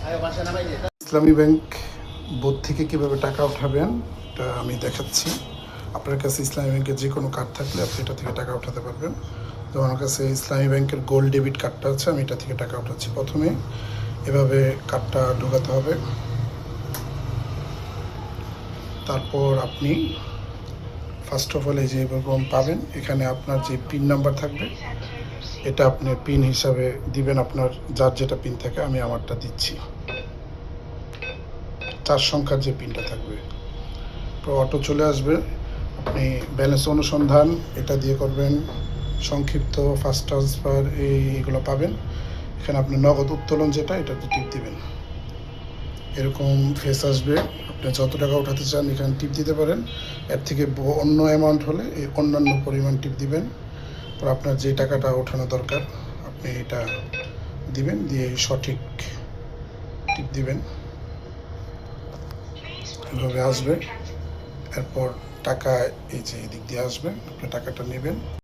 ইসলামী bank board থেকে কীভাবে টাকা উঠাবেন এটা আমি দেখাচ্ছি। আপনার কাছে ইসলামী ব্যাংকের যে কোনো কার্ড থাকলে আপনি এটা থেকে টাকা উঠাতে পারবেন। তো আমার কাছে ইসলামী ব্যাংকের গোল্ড ডেবিট কার্ডটা আছে, আমি এটা থেকে টাকা উঠাচ্ছি। প্রথমে এভাবে কার্ডটা ঢোকাতে হবে, তারপর আপনি ফার্স্ট অফ অল এই যে এরকম পাবেন, এখানে আপনার যে পিন নাম্বার থাকবে এটা আপনি পিন হিসাবে দিবেন, আপনার যার যেটা পিন থাকে। আমি আমারটা দিচ্ছি, 4 সংখ্যার যে পিনটা থাকবে। তো অটো চলে আসবে, আপনি ব্যালেন্স অনুসন্ধান এটা দিয়ে করবেন, সংক্ষিপ্ত, ফাস্ট ট্রান্সফার এইগুলো পাবেন। এখানে আপনি নগদ উত্তোলন যেটা এটাতে টিপ দিবেন, এরকম ফেস আসবে। আপনি যত টাকা উঠাতে চান এখানে টিপ দিতে পারেন, এর থেকে অন্য অ্যামাউন্ট হলে এই অন্যান্য পরিমাণ টিপ দিবেন। তো আপনার যে টাকাটা ওঠানো দরকার আপনি এটা দিবেন, দিয়ে সঠিক টিপ দিবেন, এভাবে আসবে। এরপর টাকা এই যে এদিক দিয়ে আসবে, আপনি টাকাটা নেবেন।